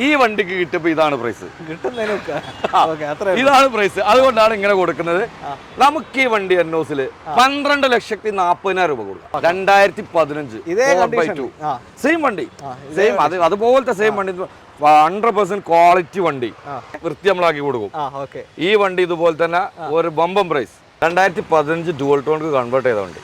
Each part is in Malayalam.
ഈ വണ്ടിക്ക് കിട്ടിയപ്പോൾ ഇതാണ് പ്രൈസ്. കിട്ടുന്നതിന് ഇതാണ് പ്രൈസ്. അതുകൊണ്ടാണ് ഇങ്ങനെ കൊടുക്കുന്നത്. നമുക്ക് ഈ വണ്ടി NOSൽ 12,40,000 രൂപ കൊടുക്കാം. 2015 സെയിം വണ്ടി, സെയിം അതുപോലത്തെ സെയിം വണ്ടി, 100% ക്വാളിറ്റി വണ്ടി വൃത്തി നമ്മളാക്കി കൊടുക്കും. ഈ വണ്ടി ഇതുപോലെ തന്നെ ഒരു ബമ്പം പ്രൈസ്. 2015 ഡുവൽ ടോണിക്ക് കൺവേർട്ട് ചെയ്ത വണ്ടി.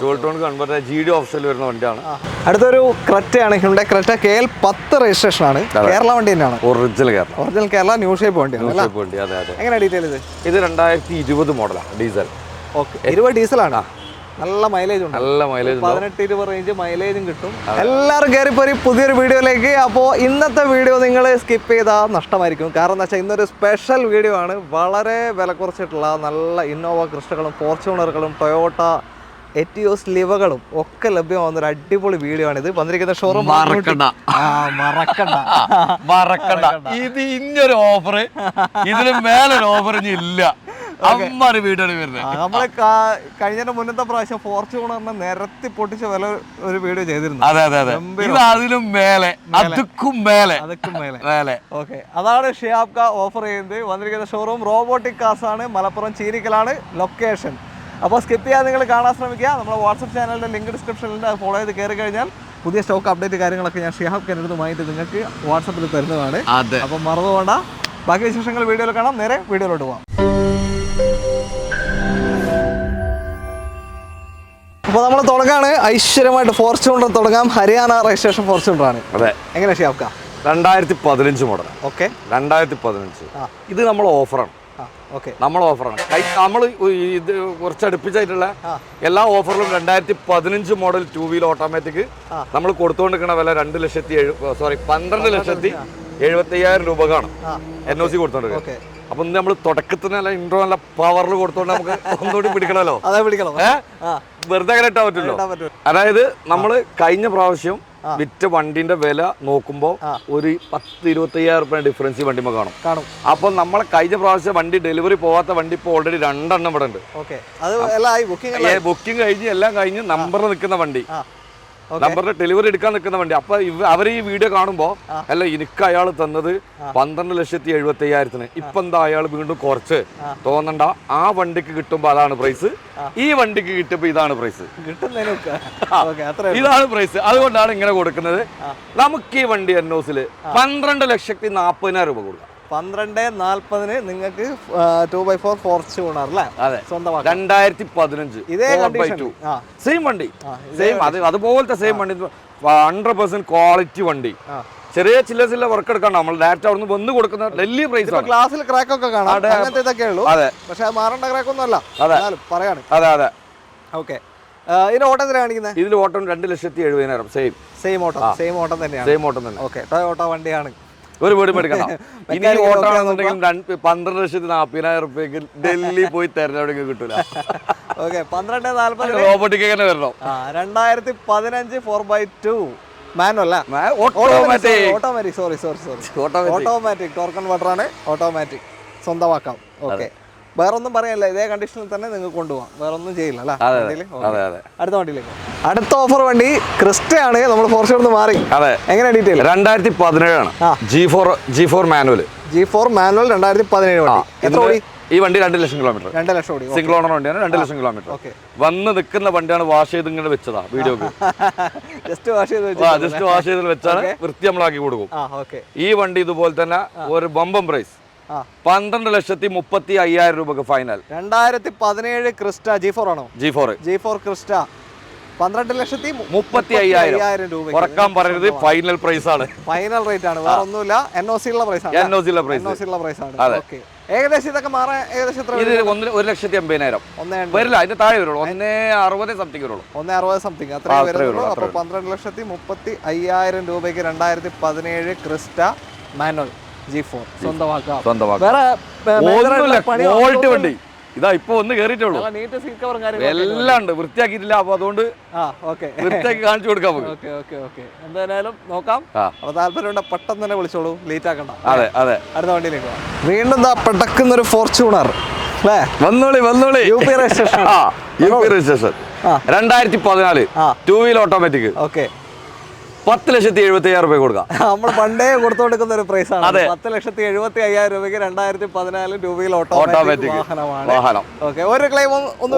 ഡുവൽ ടോണിക്ക് കൺവേർട്ട് ചെയ്ത GD ഓപ്ഷനിൽ വരുന്ന വണ്ടിയാണ്. അടുത്തൊരു ക്രെറ്റയാണ്, ഹ്യുണ്ടായി ക്രെറ്റ KL10 രജിസ്ട്രേഷൻ ആണ്. കേരള വണ്ടി തന്നെയാണ്. ഒറിജിനൽ കേരള ന്യൂ ഷേപ്പ് വണ്ടിയാണ്. എങ്ങനെ ഡീറ്റെയിൽ ഇത് 2020 മോഡലാണ്. ഡീസൽ. 20 ഡീസലാണ്. നല്ല മൈലേജ് ഉണ്ട്. 18-20 റേഞ്ച് മൈലേജും കിട്ടും. എല്ലാവരും കയറിപ്പോയി പുതിയൊരു വീഡിയോയിലേക്ക്. അപ്പോൾ ഇന്നത്തെ വീഡിയോ നിങ്ങൾ സ്കിപ്പ് ചെയ്താൽ നഷ്ടമായിരിക്കും. കാരണം എന്താ വെച്ചാൽ ഇന്നൊരു സ്പെഷ്യൽ വീഡിയോ ആണ്. വളരെ വില കുറച്ചിട്ടുള്ള നല്ല ഇന്നോവ ക്രിസ്റ്റകളും ഫോർച്യൂണറുകളും ടൊയോട്ട എറ്റിയോസ് ലിവകളും ഒക്കെ ലഭ്യമാകുന്ന ഒരു അടിപൊളി വീഡിയോ ആണ് ഇത്. വന്നിരിക്കുന്ന ഷോറൂം മറക്കണ്ട. ഇത് ഇന്നൊരു ഓഫർ, ഇതിന് മേലൊരു ഓഫർ ഇല്ല. നമ്മള് കഴിഞ്ഞ മുന്നത്തെ പ്രാവശ്യം ഫോർച്യൂണറിനെ നിരത്തി പൊട്ടിച്ച വില ഒരു വീഡിയോ ചെയ്തിരുന്നു. അതിലും മേലെ, അതുക്കും മേലെ. ഓക്കെ, അതാണ് ഷിയാബ്ക ഓഫർ ചെയ്യുന്നത്. വന്നിരിക്കുന്ന ഷോറൂം റോബോട്ടിക് കാർസ് ആണ്. മലപ്പുറം ചീരിക്കലാണ് ലൊക്കേഷൻ. അപ്പോൾ സ്കിപ്പ് ചെയ്യാതെ നിങ്ങൾ കാണാൻ ശ്രമിക്കുക. നമ്മുടെ വാട്സപ്പ് ചാനലിന്റെ ലിങ്ക് ഡിസ്ക്രിപ്ഷനിലുണ്ട്. അത് ഫോളോ ചെയ്ത് കയറി കഴിഞ്ഞാൽ പുതിയ സ്റ്റോക്ക് അപ്ഡേറ്റ് കാര്യങ്ങളൊക്കെ ഞാൻ ഷിഹാബ് കരുതുമായിട്ട് നിങ്ങൾക്ക് വാട്സപ്പിൽ തരുന്നതാണ്. അപ്പം മറന്നുപോകണ്ട. ബാക്കി വിശേഷങ്ങൾ വീഡിയോയിൽ കാണാം. നേരെ വീഡിയോയിലോട്ട് പോകാം. അപ്പോൾ നമ്മൾ തുടങ്ങാണ് ഐശ്വര്യമായിട്ട്. ഫോർച്യൂണർ തുടങ്ങാം. ഹരിയാന രജിസ്ട്രേഷൻ ഫോർച്യൂണർ ആണ്. എങ്ങനെ ഷിയാബ്ക? 2015 മോഡൽ. ഓക്കെ, 2015. ഇത് നമ്മൾ ഓഫറാണ്. നമ്മൾ ഇത് കുറച്ച് അടുപ്പിച്ചായിട്ടുള്ള എല്ലാ ഓഫറിലും 2015 മോഡൽ 2 വീൽ ഓട്ടോമാറ്റിക് നമ്മൾ കൊടുത്തുകൊണ്ടിരിക്കുന്ന വില 12,70,000 രൂപക്കാണ് NOC കൊടുത്തോണ്ട്. അപ്പൊ നമ്മൾ തുടക്കത്തിന് നല്ല ഇൻട്രോ നല്ല പവറിൽ കൊടുത്തോണ്ട് നമുക്ക് ഒന്നുകൂടി പിടിക്കണല്ലോ. വെറുതെ അങ്ങനെ ഇട്ടാൻ പറ്റില്ലോ. അതായത് നമ്മള് കഴിഞ്ഞ പ്രാവശ്യം വിറ്റ വണ്ടിന്റെ വില നോക്കുമ്പോ ഒരു 10-25,000 രൂപ ഡിഫറൻസ് വണ്ടിമ്മ കാണും. അപ്പൊ നമ്മളെ കഴിഞ്ഞ പ്രാവശ്യം വണ്ടി ഡെലിവറി പോവാത്ത വണ്ടി ഇപ്പൊ ഓൾറെഡി 2 എണ്ണം ഇവിടെ ഉണ്ട്. ബുക്കിംഗ് കഴിഞ്ഞ് എല്ലാം കഴിഞ്ഞ് നമ്പറിൽ നിൽക്കുന്ന വണ്ടി, നമ്പറിന്റെ ഡെലിവറി എടുക്കാൻ നിൽക്കുന്ന വണ്ടി. അപ്പൊ അവർ ഈ വീഡിയോ കാണുമ്പോ അല്ല എനിക്ക് അയാൾ തന്നത് 12,70,000 ഇപ്പൊ എന്താ അയാൾ വീണ്ടും കുറച്ച് തോന്നണ്ട. ആ വണ്ടിക്ക് കിട്ടുമ്പോ അതാണ് പ്രൈസ്. ഈ വണ്ടിക്ക് കിട്ടുമ്പോ ഇതാണ് പ്രൈസ്. ഇതാണ് പ്രൈസ്. അതുകൊണ്ടാണ് ഇങ്ങനെ കൊടുക്കുന്നത്. നമുക്ക് ഈ വണ്ടി NOSൽ 12,40,000 രൂപ കൊടുക്കാം. 12,40,000 നിങ്ങൾക്ക് 2x4 ഫോർച്യൂണർ അല്ലേ? സ്വന്തമാക്കാം. 2015 ഇതേ കണ്ടീഷൻ, സെയിം വണ്ടി, സെയിം അതുപോലത്തെ സെയിം വണ്ടി, 100% ക്വാളിറ്റി വണ്ടി. ചെറിയ ചില്ല വർക്ക് എടുക്കണം. നമ്മൾ ഡയറക്റ്റ് അവിടെ നിന്ന് വന്ന് കൊടുക്കുന്ന ഡൽഹി പ്രൈസ്. ഗ്ലാസിൽ ക്രാക്ക് ഒക്കെ കാണാം, അങ്ങനത്തെ ഇതൊക്കെ ഉള്ളൂ. പക്ഷെ മാറേണ്ട ക്രാക്ക് ഒന്നും അല്ല പറയാണ്. അതെ. ഓക്കെ, ഇതിന് ഓട്ടം എത്ര കാണിക്കുന്നത്? ഇതിൽ ഓട്ടം 2,70,000. സെയിം ഓട്ടം തന്നെയാണ്. ഓക്കെ, ടൊയോട്ട വണ്ടിയാണ്. ഒരു വീട് മേടിക്കണം. ഇനി ഓട്ടമാണെന്നുണ്ടെങ്കിൽ 12,40,000 രൂപയ്ക്ക് ഡൽഹി പോയി തെരഞ്ഞെടുക്കാൻ കിട്ടൂല. ഓക്കെ, 12,40,000 റോബോട്ടിക് തന്നെ വരണം. 2015 4x2 manual, automatic torque converter ആണ്. ഓട്ടോമാറ്റിക് സ്വന്തമാക്കാം. ഓക്കെ, വേറൊന്നും പറയാനില്ല. ഇതേ കണ്ടീഷനിൽ തന്നെ നിങ്ങൾക്ക് കൊണ്ടുപോകാം. വേറൊന്നും ചെയ്യില്ല അല്ലേ? അടുത്ത വണ്ടിയിലേക്ക്. അടുത്ത ഓഫർ വണ്ടി ക്രിസ്റ്റയാണ്. നമ്മൾ ഫോർച്യൂണർ മാറി. എങ്ങനെ ഡീറ്റെയിൽ? 2017 ആണ്. G4 manual. G4 മാനുവൽ 2017 വണ്ടി. എത്ര ഓടി ഈ വണ്ടി? 2,00,000 കിലോമീറ്റർ. 2,00,000 ഓടി. സിംഗിൾ ഓണർ വണ്ടിയാണ്. 2,00,000 കിലോമീറ്റർ വന്ന് നിൽക്കുന്ന വണ്ടിയാണ്. വാഷ് ചെയ്ത് ഇങ്ങനെ വെച്ചതാ വീഡിയോക്ക്. ജസ്റ്റ് വാഷ് ചെയ്ത് വെച്ചാണ് വൃത്തി നമ്മളാക്കി കൊടുക്കും. ഈ വണ്ടി ഇതുപോലെ തന്നെ ഒരു ബമ്പം പ്രൈസ് 12,35,000 രൂപക്ക് ഫൈനൽ. 2017 ക്രിസ്റ്റ G4 ആണോ? G4 ക്രിസ്റ്റ 12,35,000 രൂപ. ഉറക്കാൻ പറയരുത്, ഫൈനൽ പ്രൈസ് ആണ്. ഫൈനൽ റേറ്റ് ആണ്, വേറെ ഒന്നുമില്ല. NOC ഉള്ള പ്രൈസ് ആണ്. ഏകദേശം ഇതൊക്കെ മാറാൻ ഏകദേശം 1,80,000 വരില്ല. അതിന്റെ താഴെ വരുള്ളൂ. 1,60 സംതിങ് വരുള്ളൂ. 1,60 സംതിങ് അത്രേ വരുള്ളൂ. അപ്പൊ 12,35,000 രൂപയ്ക്ക് 2017 ക്രിസ്റ്റ മാനുവൽ G4 സ്വന്തമാക്കാം. ക്വാളിറ്റി വണ്ടി ഇതാ ഇപ്പൊ ഒന്ന് കേറിയിട്ടുള്ളൂ. എല്ലാം ഉണ്ട്, വൃത്തിയാക്കിയിട്ടില്ല. അപ്പൊ അതുകൊണ്ട് വൃത്തിയാക്കി കാണിച്ചു കൊടുക്കാം. എന്തായാലും നോക്കാം. അപ്പൊ താല്പര്യമുണ്ട് പെട്ടെന്ന് തന്നെ വിളിച്ചോളൂ, ലേറ്റ് ആക്കണ്ട. അതെ. അടുത്ത വണ്ടിയിലേക്ക് വീണ്ടും പെടക്കുന്നൊരു ഫോർച്യൂണർ അല്ലേ? വന്നോളി. UP registration 2014 2 wheel automatic. Okay, 10,75,000 രൂപ കൊടുക്കാം. നമ്മൾ പണ്ടേ കൊടുത്തുകൊടുക്കുന്ന ഒരു പ്രൈസ് ആണ്. 10,75,000 രൂപയ്ക്ക് 2014 രൂപയിൽ ഓട്ടോമാറ്റിക് വാഹനം. ഓക്കെ, ഒരു ക്ലെയിം ഒന്നും.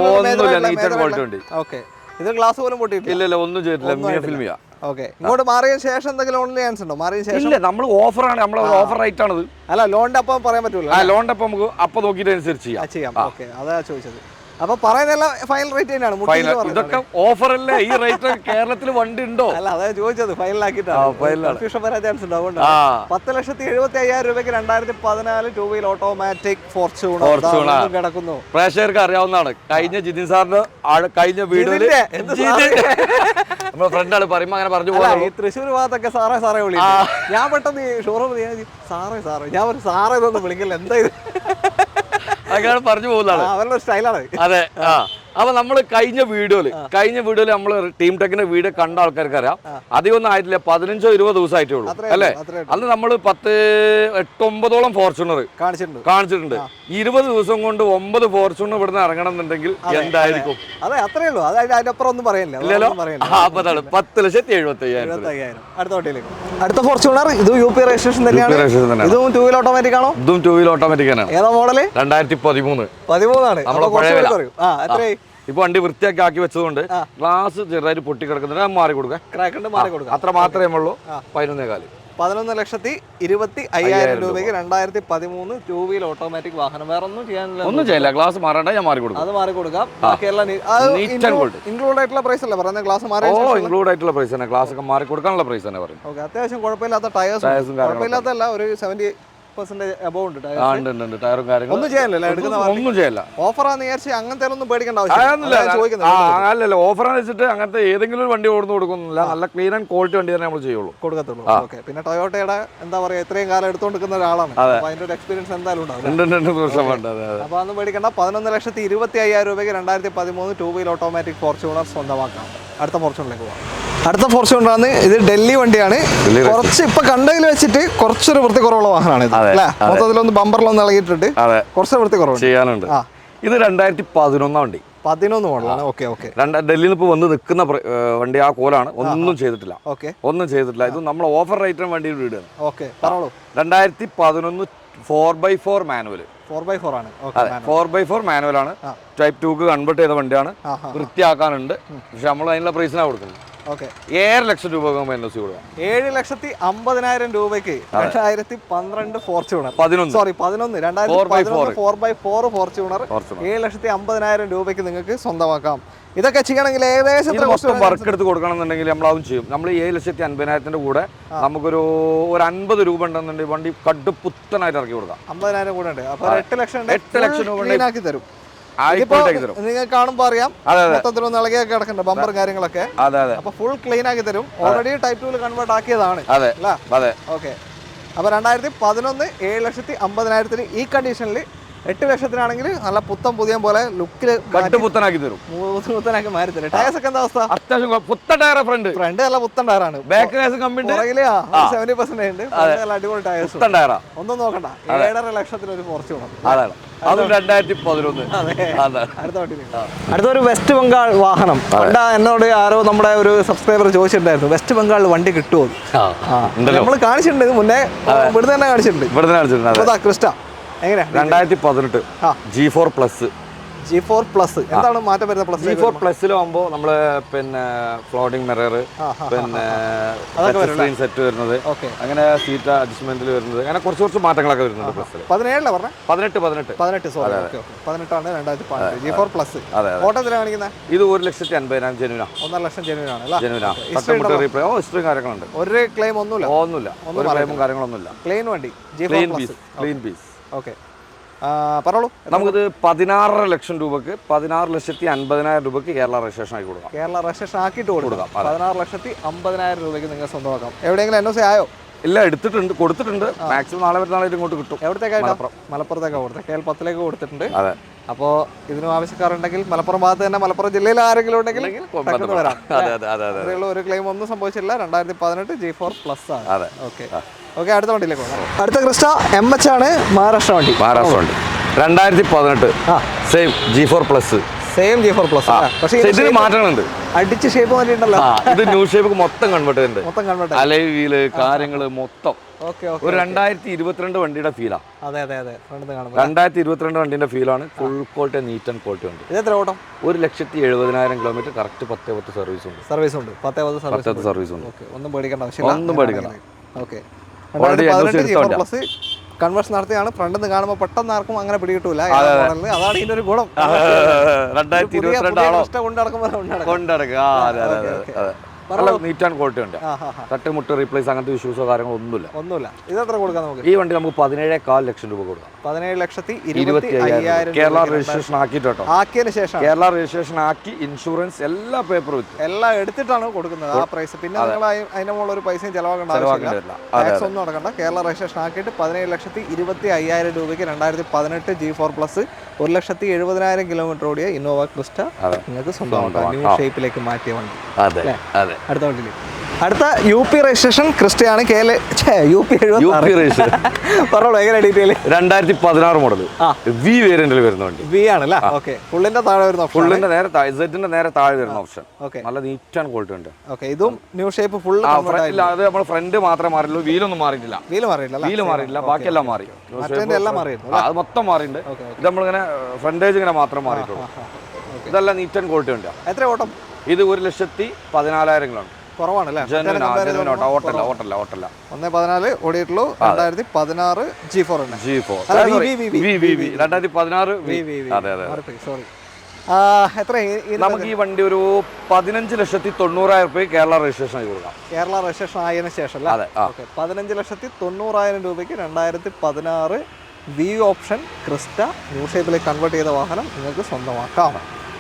ഓക്കെ, ഇത് ഗ്ലാസ് പോലും പൊട്ടിയിട്ടില്ല. ഇല്ല, ഒന്നും ചെയ്തിട്ടില്ല. ഓക്കെ, ഇങ്ങോട്ട് മാറിയ ശേഷം എന്തെങ്കിലും ലോണിന് ചാൻസ് ഉണ്ടോ? മാറിയ ശേഷം ഇല്ല, നമ്മൾ ഓഫറാണ്, നമ്മളെ ഓഫർ റേറ്റ് ആണത്. അല്ല, ലോണിന്റെ അപ്പം പറയാൻ പറ്റൂല. ലോണിന്റെ അപ്പം നമുക്ക് അപ്പം നോക്കിയിട്ട് അനുസരിച്ച് ചെയ്യാം. ഓക്കെ, അതാ ചോദിച്ചത്. അപ്പൊ പറയുന്നതെല്ലാം ഫൈനൽ റേറ്റ് തന്നെയാണ്. ഇതൊക്കെ ഓഫർ അല്ലേ? ഈ റേറ്റ് കേരളത്തിൽ വണ്ടി ഉണ്ടോ? അല്ല, അതാ ചോദിച്ചത്. ഫൈനലാക്കിയിട്ടാണ്. 10,75,000 രൂപയ്ക്ക് 2014 ടൂ വീൽ ഓട്ടോമാറ്റിക് ഫോർച്യൂണർ കിടക്കുന്നു. പ്രേക്ഷകർക്ക് അറിയാവുന്നതാണ്. കഴിഞ്ഞ ജിതിൻ സാറിന്റെ കഴിഞ്ഞ വീഡിയോയില് നമ്മുടെ ഫ്രണ്ടാണ് പറയുമ്പോ അങ്ങനെ പറഞ്ഞു പോകുന്നത്. ഈ തൃശ്ശൂർ ഭാഗത്തൊക്കെ സാറേ വിളി. ഞാൻ പെട്ടെന്ന് ഷോറൂം സാറേ ഞാൻ ഒരു സാറേ ഇതൊന്നും വിളിക്കില്ല, എന്താ ഇത് അങ്ങനെ പറഞ്ഞു പോകുന്നതാണ്. അവരുടെ സ്റ്റൈലാണ്. അതെ. അപ്പൊ നമ്മള് കഴിഞ്ഞ വീഡിയോയില് നമ്മള് ടീം ടെക്കിന്റെ വീഡിയോ കണ്ട ആൾക്കാർക്ക് അറിയാം. അധികം ഒന്നും ആയിട്ടില്ല, 15-20 ദിവസം ആയിട്ടേ ഉള്ളൂ അല്ലേ? അന്ന് നമ്മള് 10-9 ഫോർച്യൂണർ കാണിച്ചിട്ടുണ്ട്. 20 ദിവസം കൊണ്ട് 9 ഫോർച്യൂണർ ഇവിടുന്ന് ഇറങ്ങണം എന്നുണ്ടെങ്കിൽ എന്തായിരിക്കും? അതെ, അത്രേ ഉള്ളൂ. അതിനപ്പുറം ഒന്നും പറയില്ല. 10,75,000. അടുത്ത ഫോർച്യൂണർ ഇത് UP രജിസ്ട്രേഷൻ തന്നെയാണ്. ഇതും ടൂ വീൽ ഓട്ടോമാറ്റിക് ആണോ? ഇതും ടൂ വീൽ ഓട്ടോമാറ്റിക് ആണ്. ഏതാ മോഡല്? 2013 ആണ്. ഇപ്പൊ വണ്ടി വൃത്തിയാക്കി ആക്കി വെച്ചതുകൊണ്ട് ഗ്ലാസ് ചെറുതായിട്ട് പൊട്ടി കിടക്കുന്നുണ്ട്, മാറി കൊടുക്കാം. അത്ര മാത്രമേ ഉള്ളൂ. 11,400,000. 11,25,000 രൂപയ്ക്ക് 2013 ടൂ വീൽ ഓട്ടോമാറ്റിക് വാഹനം. വേറെ ഒന്നും ചെയ്യില്ല. ഗ്ലാസ് മാറണ്ട, ഞാൻ മാറി കൊടുക്കാം. അത് മാറി കൊടുക്കാം. ഇൻക്ലൂഡ് ആയിട്ടുള്ള പ്രൈസ് അല്ലേ പറയുന്നത്? ഗ്ലാസ് മാറി ഇൻക്ലൂഡ് ആയിട്ടുള്ള പ്രൈസ് തന്നെ. ഗ്ലാസ് ഒക്കെ മാറി കൊടുക്കാനുള്ള പ്രൈസ് തന്നെ പറയും. ഓക്കെ, അത്യാവശ്യം കുഴപ്പമില്ലാത്ത ടയേഴ്സും കുഴപ്പമില്ലാത്തല്ല, ഒരു 70% above ഉണ്ട്. ടയറും കാര്യങ്ങളും ഒന്നും ചെയ്യാനില്ല. ഒന്നും ചെയ്യില്ല. ഓഫറാന്ന് വിചാരിച്ച് അങ്ങനത്തെ ഒന്നും പേടിക്കേണ്ട ആവശ്യമില്ല. അല്ലല്ലോ, ഓഫറാന്ന് വെച്ചിട്ട് അങ്ങനത്തെ ഏതെങ്കിലും ഒരു വണ്ടി ഓടുന്നു കൊടുക്കുന്നില്ല. നല്ല ക്ലീൻ ആൻഡ് ക്വാളിറ്റി വണ്ടി തന്നെ നമ്മൾ കൊടുക്കത്തുള്ളൂ. ഓക്കെ, പിന്നെ ടൊയോട്ടയുടെ എന്താ പറയാ, ഇത്രയും കാലം എടുത്തുകൊണ്ടിരിക്കുന്ന ഒരാളാണ്. അതിന്റെ ഒരു എക്സ്പീരിയൻസ് എന്തായാലും ഉണ്ടാവും. അപ്പൊ അതൊന്നും പേടിക്കണ്ട. 11,25,000 രൂപയ്ക്ക് 2013 ടൂ വീൽ ഓട്ടോമാറ്റിക് ഫോർച്യൂണർ സ്വന്തമാക്കാം. അടുത്ത ഫോർച്യൂണറിലേക്ക് പോകാം. അടുത്ത ഫോർച്യൂണറാണ്. ഇത് ഡൽഹി വണ്ടിയാണ്. കുറച്ച് ഇപ്പൊ കണ്ടതിൽ വെച്ചിട്ട് കുറച്ചൊരു വൃത്തി കുറവുള്ള വാഹനമാണ് ഇത് അല്ലേ? മൊത്തത്തിലൊന്ന് ബമ്പറിലൊന്ന് ഇളകിയിട്ടുണ്ട്, കുറച്ച് വൃത്തി കുറവ് ചെയ്യാനുണ്ട്. ഇത് 2011 വണ്ടി. 11 മോഡലാണ്. ഓക്കെ, ഡൽഹിയിൽ നിന്ന് ഇപ്പൊ വന്ന് നിൽക്കുന്ന വണ്ടി ആ കോലാണ്. ഒന്നും ചെയ്തിട്ടില്ല. ഇത് നമ്മൾ ഓഫർ റേറ്റിന് വണ്ടി വീടാണ്. 2011 4x4 മാനുവൽ. 4x4 ആണ്. 4x4 മാനുവൽ ആണ്. ടൈപ്പ് 2 കൺവേർട്ട് ചെയ്ത വണ്ടിയാണ്. വൃത്തിയാക്കാനുണ്ട്. പക്ഷെ നമ്മൾ അതിനുള്ള പ്രൈസിനാണ് കൊടുക്കുന്നത്. 7,00,000 രൂപ NOC കൊടുക്കാം. 7,50,000 രൂപയ്ക്ക് 2012 ഫോർച്യൂണർ 4x4 ഫോർച്യൂണർ 7,50,000 രൂപയ്ക്ക് നിങ്ങൾക്ക് സ്വന്തമാക്കാം. ഇതൊക്കെ ചെയ്യണമെങ്കിൽ ഏകദേശം വർക്ക് എടുത്ത് കൊടുക്കണമെന്നുണ്ടെങ്കിൽ നമ്മളതും ചെയ്യും. നമ്മൾ 7,50,000 കൂടെ നമുക്കൊരു 50 രൂപ ഉണ്ടെന്നുണ്ടെങ്കിൽ വണ്ടി കടുപ്പുത്തനായിട്ട് ഇറക്കി കൊടുക്കാം. 50,000 കൂടെ ഉണ്ട്. അപ്പൊ 8 ലക്ഷം രൂപ തരും. നിങ്ങൾ കാണുമ്പോ അറിയാം, മൊത്തത്തിലൊന്ന് ഇളകിയൊക്കെ കിടക്കുന്നുണ്ട് ബമ്പറും കാര്യങ്ങളൊക്കെ. അപ്പൊ ഫുൾ ക്ലീൻ ആക്കി തരും. ഓൾറെഡി ടൈപ്പ് 2 കൺവേർട്ട് ആക്കിയതാണ്. ഓക്കെ, അപ്പൊ 2011 7,50,000 ഈ കണ്ടീഷനിൽ 8 ലക്ഷത്തിനാണെങ്കിൽ നല്ല പുത്തൻ പുതിയ പോലെ ലുക്കില് പുത്തനാക്കി തരും. പുത്തനാക്കി മാറി തരും. ടയർസ് ഒക്കെ എന്താ അവസ്ഥ? അത്യാവശ്യം പുത്തൻ ടയർ. ഫ്രണ്ട് നല്ല പുത്തൻ ടയറാണ്. ബാക്ക് 70% ഉണ്ട്. നല്ല അടിപൊളി ടയർസ്. ഒന്നും നോക്കണ്ട. 7.5 ലക്ഷത്തിന് ഒരു ഫോർച്യൂണർ. അതും 2011. അടുത്തൊരു വെസ്റ്റ് ബംഗാൾ വാഹനം. എന്നോട് ആരോ നമ്മുടെ ഒരു സബ്സ്ക്രൈബർ ചോദിച്ചിട്ടുണ്ടായിരുന്നു, വെസ്റ്റ് ബംഗാളിൽ വണ്ടി കിട്ടുമോ? നമ്മൾ കാണിച്ചിട്ടുണ്ട്, ഇത് മുന്നേ ഇവിടുന്ന് തന്നെ കാണിച്ചിട്ടുണ്ട്. ക്രിസ്റ്റ എങ്ങനെയാ? 2018 G4 പ്ലസ്. G4 പ്ലസ് എന്താണ് മാറ്റം വരുന്നത്? G4 പ്ലസിലാകുമ്പോൾ നമ്മള് പിന്നെ ഫ്ലോട്ടിംഗ് മിറർ, പിന്നെ സെറ്റ് വരുന്നത്, അങ്ങനെ സീറ്റ് അഡ്ജസ്റ്റ്മെന്റിൽ വരുന്നത്, അങ്ങനെ കുറച്ച് മാറ്റങ്ങളൊക്കെ വരുന്നുണ്ട്. പ്ലസിൽ 17 പറഞ്ഞ 18 18 ആണ് 2018 G4 പ്ലസ്. ഓട്ടത്തിലാണ് കാണിക്കുന്നത്. ഇത് 1,50,000 ജെനുവിനാ. 1.5 ലക്ഷം ജെനുവിനാണ്. ഹിസ്റ്ററി കാര്യങ്ങളുണ്ട്. ഒരു ക്ലെയിം ഒന്നുമില്ല. ഒരു ക്ലെയിമും കാര്യങ്ങളൊന്നുമില്ല. ക്ലീൻ വണ്ടി. Clean piece. ഓക്കെ, പറഞ്ഞോളൂ. നമുക്കിത് 16 ലക്ഷം രൂപക്ക് 16,50,000 രൂപക്ക് കേരള രജിസ്ട്രേഷൻ ആക്കി കൊടുക്കാം. കേരള രജിസ്ട്രേഷൻ ആക്കിയിട്ട് കൊടുക്കാം. 16,50,000 രൂപയ്ക്ക് നിങ്ങൾക്ക് സ്വന്തമാക്കാം. എവിടെയെങ്കിലും NOC ആയോ? ഇല്ല, കൊടുത്തിട്ടുണ്ട്. മാക്സിമം നാളെ ഇങ്ങോട്ട് കിട്ടും. എവിടത്തേക്കായിട്ടാ? മലപ്പുറത്തേക്കാണ് കൊടുത്തത്. KL 10 കൊടുത്തിട്ടുണ്ട്. അപ്പോൾ ഇതിനും ആവശ്യക്കാരുണ്ടെങ്കിൽ മലപ്പുറം ഭാഗത്ത് തന്നെ, മലപ്പുറം ജില്ലയിൽ ആരെങ്കിലും ഉണ്ടെങ്കിൽ വരാം. ഒരു ക്ലെയിം ഒന്നും സംഭവിച്ചില്ല. 2018 G4 പ്ലസ് ആണ്. ഓക്കെ, അടുത്ത വണ്ടിയിലേക്ക് പോകാം. അടുത്ത ക്രിസ്റ്റ MH ആണ്. മഹാരാഷ്ട്ര വണ്ടി. 2018 same G4 plus. Same G4 Plus പക്ഷേ ഇതിന് മാറ്റങ്ങളുണ്ട്. അടിച്ച് ഷേപ്പ് മാറ്റിയിട്ടുണ്ടല്ലോ. ഇത് ന്യൂ ഷേപ്പ് മൊത്തം കൺവേർട്ട് ചെയ്തിട്ടുണ്ട്. മൊത്തം കൺവേർട്ട് അലോയ് വീല് കാര്യങ്ങള് മൊത്തം ഓക്കെ ഓക്കെ. ഒരു 2022 വണ്ടിയുടെ ഫീലാ. അതെ അതെ അതെ. 2022 വണ്ടിന്റെ ഫീലാണ്. Full quality neat and quality ഉണ്ട്. ഇത് എത്ര ഓട്ടം? 1,70,000 കിലോമീറ്റർ കറക്റ്റ് 10 സർവീസ് ഉണ്ട്. സർവീസ് ഉണ്ട് 10 സർവീസ് ഉണ്ട്. ഓക്കെ, ഒന്നും പേടിക്കേണ്ട ആവശ്യമില്ല. ഒന്നും പേടിക്കണ്ട. Okay. Already G4 Plus conversion നടത്തിയാണ്. ഫ്രണ്ടിൽ നിന്ന് കാണുമ്പോൾ പെട്ടെന്ന് ആർക്കും അങ്ങനെ പിടികിട്ടൂല. അതാണ് ഇതിന്റെ ഒരു ഗുണം. 2022 കൊണ്ടടക്കുക. നീറ്റ് ആൻഡ് ക്വാളിറ്റി ഉണ്ട്. തട്ടുമുട്ട് റീപ്ലേസ് അങ്ങനത്തെ ഇഷ്യൂസോ കാര്യങ്ങളോ ഒന്നുമില്ല. ഇത് എത്ര കൊടുക്കാം നമുക്ക്? ഈ വണ്ടി നമുക്ക് 17.4 ലക്ഷം രൂപ കൊടുക്കാം. 17,25,000 കേരള രജിസ്ട്രേഷൻ ആക്കിയിട്ട് കേട്ടോ. ആക്കിയതിന് ശേഷം കേരള രജിസ്ട്രേഷൻ ആക്കി ഇൻഷുറൻസ് എല്ലാ പേപ്പർ വെച്ച് എല്ലാം എടുത്തിട്ടാണ് കൊടുക്കുന്നത് ആ പ്രൈസ്. പിന്നെ നിങ്ങൾ അതിന്റെ മുകളിൽ ഒരു പൈസയും ചെലവാക്കേണ്ട ആവശ്യമില്ല. ടാക്സ് ഒന്നും നടക്കണ്ട. കേരള രജിസ്ട്രേഷൻ ആക്കിയിട്ട് 17,25,000 രൂപയ്ക്ക് 2018 G4 Plus 1,70,000 കിലോമീറ്റർ ഓടിയ ഇന്നോവ ക്രിസ്റ്റ നിങ്ങൾക്ക് സ്വന്തമാക്കാം. ന്യൂ ഷേപ്പിലേക്ക് മാറ്റിയ വണ്ടി. അടുത്ത വണ്ടിയിൽ അടുത്ത UP രജിസ്ട്രേഷൻ ക്രിസ്റ്റയാണ്. UP 70. പറഞ്ഞോളൂ എങ്ങനെ ഡീറ്റെയിൽ. 2016 മോഡൽ വി വേരിയന്റിൽ വരുന്ന വണ്ടി. വി ആണല്ലേ? ഓക്കെ. ഫുള്ളിന്റെ താഴെ വരുന്ന ഓപ്ഷൻ. ഫുള്ളിന്റെ നേരെ സെറ്റിന്റെ നേരെ താഴെ വരുന്ന ഓപ്ഷൻ. നല്ല നീറ്റ് ആൻഡ് ക്വാളിറ്റി ഉണ്ട്. ഓക്കെ. ഇതും ന്യൂ ഷേപ്പ് ഫുൾ. അത് നമ്മൾ ഫ്രണ്ട് മാത്രമേ മാറിയുള്ളൂ. വീലൊന്നും മാറിയിട്ടില്ല. വീല് മാറിയിട്ടില്ല. ബാക്കിയെല്ലാം മാറി. അത് മൊത്തം മാറിയിട്ടുണ്ട്. ഇത് നമ്മളിങ്ങനെ ഫ്രണ്ടേജ് ഇങ്ങനെ മാത്രം മാറിയിട്ടുള്ളൂ. ഇതെല്ലാം നീറ്റ് ആൻഡ് ക്വാളിറ്റി ഉണ്ട്. എത്ര ഓട്ടം? ഇത് 1,14,000 കുറവാണല്ലേ? 1,14 ഓടിയിട്ടുള്ളൂ. 2016 G4 സോറി. എത്ര നമുക്ക് ഈ വണ്ടി ഒരു 15,90,000 രൂപ കേരള രജിസ്ട്രേഷൻ ആയി കൊടുക്കാം. കേരള രജിസ്ട്രേഷൻ ആയതിനു ശേഷം 15,90,000 രൂപയ്ക്ക് 2016 വി ഓപ്ഷൻ ക്രിസ്റ്റ ന്യൂ ഷേപ്പിലേക്ക് കൺവേർട്ട് ചെയ്ത വാഹനം നിങ്ങൾക്ക് സ്വന്തമാക്കാം.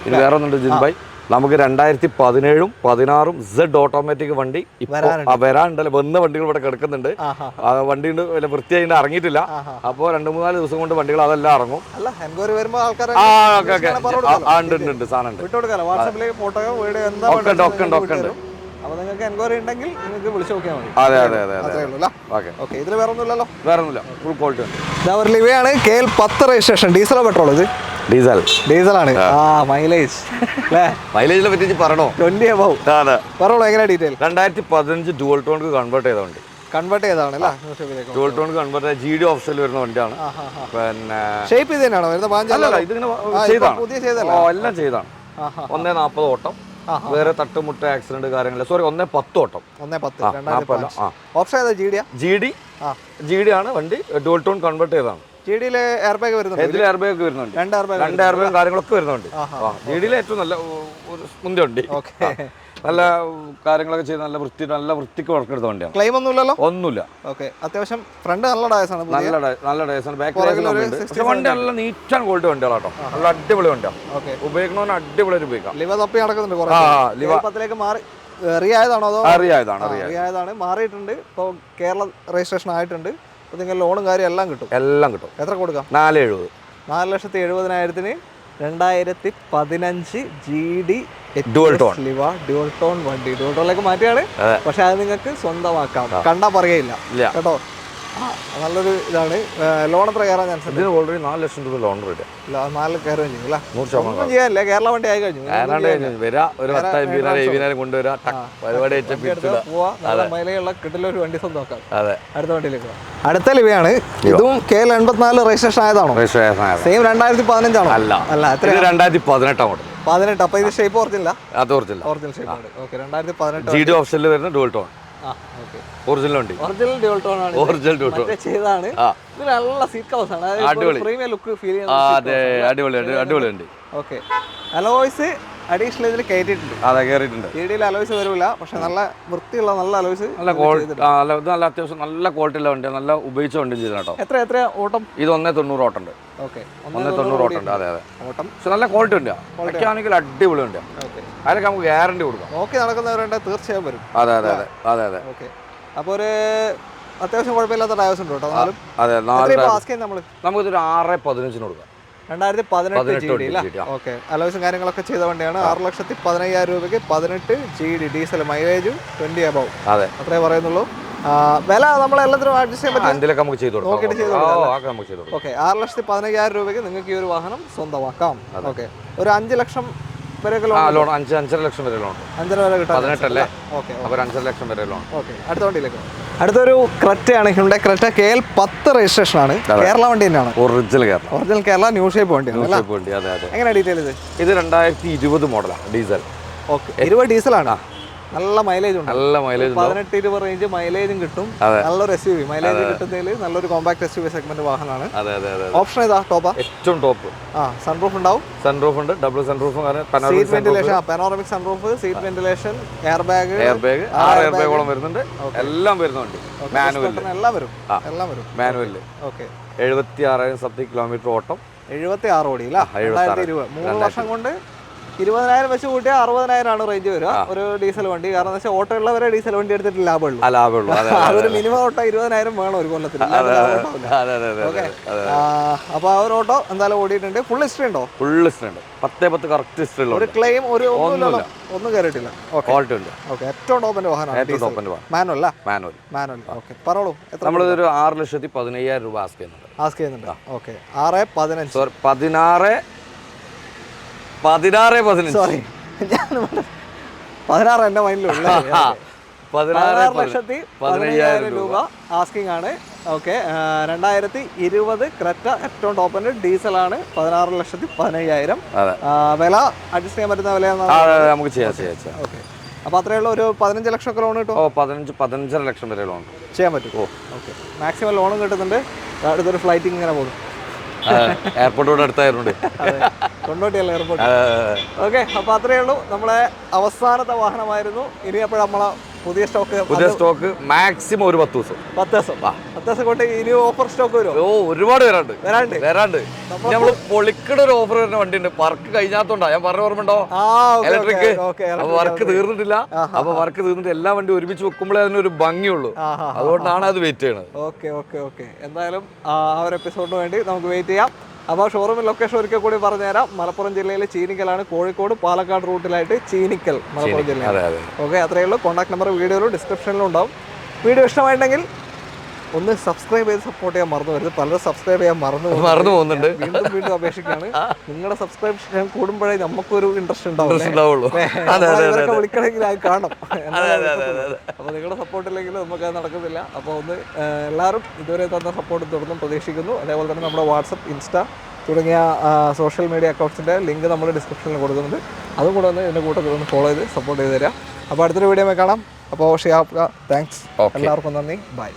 ഇനി വേറെ ഒന്നുണ്ട് ജിൻഭായ്, നമുക്ക് 2017 16 Z ഓട്ടോമാറ്റിക് വണ്ടി വരാനുണ്ടല്ലോ. വന്ന വണ്ടികൾ ഇവിടെ കിടക്കുന്നുണ്ട്. വണ്ടി വൃത്തിയായി ഇറങ്ങിയിട്ടില്ല. അപ്പോൾ 2-3 ദിവസം കൊണ്ട് വണ്ടികൾ അതെല്ലാം ഇറങ്ങും. അപ്പോൾ നിങ്ങൾക്ക് എൻക്വയറി ഉണ്ടെങ്കിൽ നിങ്ങൾക്ക് വിളിച്ചു നോക്കിയാൽ മതി. അതെ അതെ അതെ ഓക്കെ. ഇതിൽ വേറെ ഒന്നുമില്ലല്ലോ? വേറെ ഒന്നുമില്ല. ഫുൾ ക്വാളിറ്റി ഉണ്ട്. ഇതാ ഒരു ലിവയാണ്. KL 10 registration. ഡീസലോ പെട്രോൾ? ഇത് ഡീസലാണ്. മൈലേജ് മൈലേജിനെ പറ്റി പറയണോ? 20 above. പറഞ്ഞോളൂ എങ്ങനെ ഡീറ്റെയിൽ. 2015 ഡുവൽ ടോൺ കൺവേർട്ട് ചെയ്ത വണ്ടി. കൺവേർട്ട് ചെയ്തതാണ് ഡുവൽ ടോൺ കൺവേർട്ട് GD ഓപ്ഷനിൽ വരുന്ന വണ്ടിയാണ്. പിന്നെ ഷേപ്പ് ഇത് തന്നെയാണോ വരുന്നത്? ഇതിങ്ങനെ പുതിയ ചെയ്തല്ലോ. എല്ലാം ചെയ്താണ്. 1.40 ഓട്ടം. വേറെ തട്ടുമുട്ട ആക്സിഡന്റ് കാര്യങ്ങൾ. സോറി 1.10 ഓട്ടം. 1.10. ഓപ്ഷൻ ഏതാ? GD ആണ് വണ്ടി. ഡുവൽ ടോൺ കൺവേർട്ട് ചെയ്തതാണ്. GD-യിൽ എയർ ബാഗ് വരുന്നുണ്ട്. ഇതിൽ എയർ ബാഗ് വരുന്നുണ്ട്. 2 എയർ ബാഗും കാര്യങ്ങളൊക്കെ വരുന്നുണ്ട്. GD-യിൽ ഏറ്റവും നല്ല മുന്തിയ വണ്ടി. നല്ല കാര്യങ്ങളൊക്കെ ചെയ്ത് നല്ല വൃത്തിക്ക് വർക്കെടുത്ത വണ്ടിയാണ്. ക്ലെയിം ഒന്നുമില്ലല്ലോ? ഒന്നുമില്ല. ഓക്കെ. അത്യാവശ്യം ഫ്രണ്ട് നല്ല ഡയസാണ്. നല്ല ഡയസാണ്. ബാക്ക് വണ്ടി നല്ല നീറ്റ് ആൻഡ് ക്വാളിറ്റി വണ്ടികളാട്ടോ. നല്ല അടിപൊളി വണ്ടിയാണ്. ഉപയോഗിക്കണമെന്ന് അടിപൊളിയായിട്ട് ഉപയോഗിക്കാം. ലിവ തപ്പി നടക്കുന്നുണ്ട്. 10ലേക്ക് മാറി റിയായതാണോ? അതോ റിയായതാണ്. മാറിയിട്ടുണ്ട്. ഇപ്പോൾ കേരള രജിസ്ട്രേഷൻ ആയിട്ടുണ്ട്. അപ്പോൾ നിങ്ങൾ ലോണും കാര്യം എല്ലാം കിട്ടും. എത്ര കൊടുക്കാം? 4,70,000 2015 GD ഡുവൽ ടോൺ വണ്ടി. ഡുവൽ ടോണിലേക്ക് മാറ്റിയാണ്. പക്ഷെ അത് നിങ്ങൾക്ക് സ്വന്തമാക്കാം. കണ്ടാ പറയയില്ല കേട്ടോ. നല്ലൊരു ഇതാണ്. ലോൺ എത്ര കയറാൻ ചാൻസ് ഉണ്ട്? ഓൾറെഡി 4 ലക്ഷം രൂപ ലോൺ റേറ്റ്. 4 കയറുകയും ചെയ്യും അല്ലേ? 100% ചെയ്യാനില്ല. കേരള വണ്ടി ആയി കഴിഞ്ഞു. മൈലേജുള്ള കിട്ടിലൊരു വണ്ടി സ്വന്തമാക്കാം. അടുത്ത വണ്ടിയിലേക്ക് അടുത്ത ലിവയാണ്. ഇതും KL 84 രജിസ്ട്രേഷൻ ആയതാണോ? സെയിം 2015 ആണോ? അല്ല. എത്ര? 2018 മോഡൽ. 18. അപ്പൊ ഇത് shape original shape. Okay. 2018 GD ഓപ്ഷനിൽ വരുന്ന dual tone. Original dual tone ആണ്. ചെയ്താണ്. ഇത് നല്ല സീറ്റ് കവേഴ്സ് ആണ്. പ്രീമിയം ലുക്ക് ഫീൽ അടിപൊളി ഉണ്ട്. ഓക്കെ. അലോയ്സ് അഡീഷണൽ ഇതിൽ കയറ്റിയിട്ടുണ്ട്. GD-യിൽ അലോയ്സ് വരില്ല. പക്ഷെ നല്ല വൃത്തിയുള്ള നല്ല അലോയ്സ്. നല്ല അത്യാവശ്യം നല്ല ക്വാളിറ്റി ഉള്ള വണ്ടി. നല്ല ഉപയോഗിച്ച വണ്ടി ചെയ്തു കേട്ടോ. എത്ര ഓട്ടം? ഇത് 1.90 ഓട്ടം ഉണ്ട്. 1.90 ഓട്ടം ഉണ്ട്. അതെ ഓട്ടം. പക്ഷെ നല്ല ക്വാളിറ്റി ഉണ്ട്. മെക്കാനിക്കൽ അടിപൊളി ഉണ്ട്. അതിലൊക്കെ നമുക്ക് ഗ്യാരണ്ടി കൊടുക്കാം. ഓക്കെ. നടക്കുന്നവരുണ്ട് തീർച്ചയായും വരും. അതെ. ഓക്കെ. അപ്പോൾ ഒരു അത്യാവശ്യം കുഴപ്പമില്ലാത്ത ടയേഴ്സ് ഉണ്ട് കേട്ടോ. നമുക്കിതൊരു 6,15 കൊടുക്കാം. 2018 GD. ഓക്കെ. അലോയ്സും കാര്യങ്ങളൊക്കെ ചെയ്ത വണ്ടിയാണ്. 6,15,000 രൂപയ്ക്ക് 18 GD ഡീസൽ. മൈലേജും 20 above. അതെ. അത്രേ പറയുന്നുള്ളൂ. വില നമ്മളെല്ലാത്തിനും അഡ്ജസ്റ്റ് ചെയ്യാൻ പറ്റും. എന്തെങ്കിലുമൊക്കെ നമുക്ക് ചെയ്തു കൊടുക്കാം. ഓക്കെ, 6,15,000 രൂപയ്ക്ക് നിങ്ങൾക്ക് ഈ ഒരു വാഹനം സ്വന്തമാക്കാം. ഓക്കെ, ഒരു 5 ലക്ഷം വരെ ലോൺ, 5.5 ലക്ഷം വരെ ലോൺ. 5 വരെ കിട്ടാം. 18 അല്ലേ? ഓക്കെ, അപ്പോൾ 5 ലക്ഷം വരെ ലോൺ. ഓക്കെ, അടുത്ത വണ്ടിയിലേക്ക്. അടുത്തൊരു ക്രെറ്റയാണ്. ഹ്യുണ്ടായി ക്രെറ്റ KL 10 രജിസ്ട്രേഷൻ ആണ്. കേരള വണ്ടി തന്നെയാണ്. ഒറിജിനൽ കേരള ന്യൂ ഷേപ്പ് വണ്ടിയാണ്. എങ്ങനെയാണ് ഡീറ്റെയിൽ ഇത്? 2020 മോഡലാണ്, ഡീസൽ. ഓക്കെ, 20 ഡീസലാണ്. നല്ല മൈലേജ് ഉണ്ട്. 18-20 റേഞ്ച് മൈലേജും കിട്ടും. നല്ലൊരു SUV മൈലേജ് കിട്ടുന്നതിൽ നല്ലൊരു കോമ്പാക്ട് SUV സെഗ്മെന്റ് വാഹനമാണ്. ഓപ്ഷൻ ഏതാ? ടോപ്പാ? ഏറ്റവും ടോപ്പ്. സൺറൂഫ് ഉണ്ടാവും. സൺറൂഫ് ഉണ്ട്, double sunroof, seat ventilation, panoramic sunroof, seat ventilation, air bag 6 air ബാഗോളം വരുന്നുണ്ട്. എല്ലാം വരുന്നുണ്ട്. മാനുവൽ എല്ലാം വരും. മാനുവൽ. ഓക്കെ, 76,000 സംതിങ് കിലോമീറ്റർ ഓട്ടം. 76 ഓടി അല്ല? 2020 3 വർഷം കൊണ്ട് 20,000 വെച്ച് കൂട്ടിയാൽ 60,000 ആണ് റേഞ്ച് വരിക ഒരു ഡീസൽ വണ്ടി. കാരണം എന്താ വെച്ചാൽ ഓട്ടോ ഉള്ളവരെ ഡീസൽ വണ്ടി എടുത്തിട്ട് ലാഭമുള്ളൂ. അതൊരു മിനിമം ഓട്ടോ 20,000 വേണം ഒരു കൊല്ലത്തിൽ. അപ്പൊ ആ ഒരു ഓട്ടോ എന്തായാലും ഓടിയിട്ടുണ്ട്. ഫുൾ ഹിസ്റ്ററി ഉണ്ടോ? ഫുൾ ഹിസ്റ്ററി ഉണ്ട്. 10 കറക്റ്റ് ഹിസ്റ്ററി. ഒരു ക്ലെയിം ഒന്നും കയറിയിട്ടില്ല. ഓക്കെ, ഏറ്റവും ടോപ്പിന്റെ വാഹനമാണ്. മാനുവൽ. ഓക്കെ, പറഞ്ഞോളൂ. നമ്മളൊരു 6,15,000 രൂപ ആസ്ക് ചെയ്യുന്നുണ്ട്. ഓക്കെ, 6,15. 16,15. സോറി, ഞാൻ 16 എന്റെ മൈൻഡിലുള്ള 16,15,000 രൂപ ആസ്കിംഗ് ആണ്. ഓക്കെ, 2020 ക്രെറ്റ ഏറ്റവും ടോപ്പിന്റെ ഡീസലാണ്. 16,15,000. വില അഡ്ജസ്റ്റ് ചെയ്യാൻ പറ്റുന്ന വിലയാണ് നമുക്ക് ചെയ്യാം. ഓക്കെ, അപ്പൊ അത്രയുള്ള ഒരു 15 ലക്ഷം ഒക്കെ ലോൺ കിട്ടും. 15 ലക്ഷം വരെ ലോൺ ചെയ്യാൻ പറ്റും. ഓക്കെ, മാക്സിമം ലോണും കിട്ടുന്നുണ്ട്. അടുത്തൊരു ഫ്ലൈറ്റിംഗ് ഇങ്ങനെ പോകും. എയർപോർട്ടോട് അടുത്തായതുകൊണ്ട് കൊണ്ടോട്ടിയല്ല എയർപോർട്ട്. ഓക്കെ, അപ്പൊ അത്രയേ ഉള്ളൂ. നമ്മളെ അവസാനത്തെ വാഹനമായിരുന്നു. ഇനി എപ്പോഴും നമ്മളെ പുതിയ സ്റ്റോക്ക് മാക്സിമം ഒരു 10 ദിവസം കൊണ്ട് ഇനി ഓഫർ സ്റ്റോക്ക് വരും. ഒരുപാട് വരാണ്ട് നമ്മള് പൊളിക്കട ഒരു ഓഫർ വരുന്ന വണ്ടി ഉണ്ട്. വർക്ക് കഴിഞ്ഞാത്തോണ്ടാ ഞാൻ പറഞ്ഞ ഓർമ്മയുണ്ടോ? ഇലക്ട്രിക്. അപ്പൊ വർക്ക് തീർന്നിട്ടില്ല. അപ്പൊ വർക്ക് തീർന്നിട്ട് എല്ലാ വണ്ടി ഒരുമിച്ച് വെക്കുമ്പോഴേ അതിനൊരു ഭംഗിയുള്ളൂ. അതുകൊണ്ടാണ് അത് വെയിറ്റ് ചെയ്യണത്. ഓക്കെ, എന്തായാലും ആ ഒരു എപ്പിസോഡിന് വേണ്ടി നമുക്ക് വെയിറ്റ് ചെയ്യാം. അപ്പോൾ ഷോറൂമിൽ ലൊക്കേഷൻ ഒരിക്കൽ കൂടി പറഞ്ഞുതരാം. മലപ്പുറം ജില്ലയിലെ ചീനിക്കലാണ്. കോഴിക്കോട് പാലക്കാട് റൂട്ടിലായിട്ട് ചീനിക്കൽ, മലപ്പുറം ജില്ലയിൽ. ഓക്കെ, അത്രയേ ഉള്ളൂ. കോൺടാക്ട് നമ്പർ വീഡിയോയിലും ഡിസ്ക്രിപ്ഷനിലും ഉണ്ടാവും. വീഡിയോ ഇഷ്ടമായിട്ടുണ്ടെങ്കിൽ ഒന്ന് സബ്സ്ക്രൈബ് ചെയ്ത് സപ്പോർട്ട് ചെയ്യാൻ മറന്നു വരുന്നത്. പലരും സബ്സ്ക്രൈബ് ചെയ്യാൻ മറന്നു പോകുന്നുണ്ട്. വീണ്ടും അപേക്ഷിക്കുകയാണ്. നിങ്ങളുടെ സബ്സ്ക്രിപ്ഷൻ കൂടുമ്പോഴേ നമുക്കൊരു ഇൻട്രസ്റ്റ് ഉണ്ടാവുള്ളൂ. വിളിക്കണമെങ്കിൽ അത് കാണണം. അപ്പോൾ നിങ്ങളുടെ സപ്പോർട്ട് ഇല്ലെങ്കിൽ നമുക്കത് നടക്കുന്നില്ല. അപ്പോൾ ഒന്ന് എല്ലാവരും ഇതുവരെ തന്ന സപ്പോർട്ട് തുടർന്നും പ്രതീക്ഷിക്കുന്നു. അതേപോലെ തന്നെ നമ്മുടെ വാട്സപ്പ്, ഇൻസ്റ്റ തുടങ്ങിയ സോഷ്യൽ മീഡിയ അക്കൗണ്ട്സിൻ്റെ ലിങ്ക് നമ്മൾ ഡിസ്ക്രിപ്ഷനിൽ കൊടുക്കുന്നുണ്ട്. അതും കൂടെ ഒന്ന് ഇതിൻ്റെ കൂട്ടത്തിൽ ഒന്ന് ഫോളോ ചെയ്ത് സപ്പോർട്ട് ചെയ്ത് തരാം. അപ്പോൾ അടുത്തൊരു വീഡിയോ കാണാം. അപ്പോൾ ഷിയാബ്, താങ്ക്സ്. എല്ലാവർക്കും നന്ദി. ബൈ.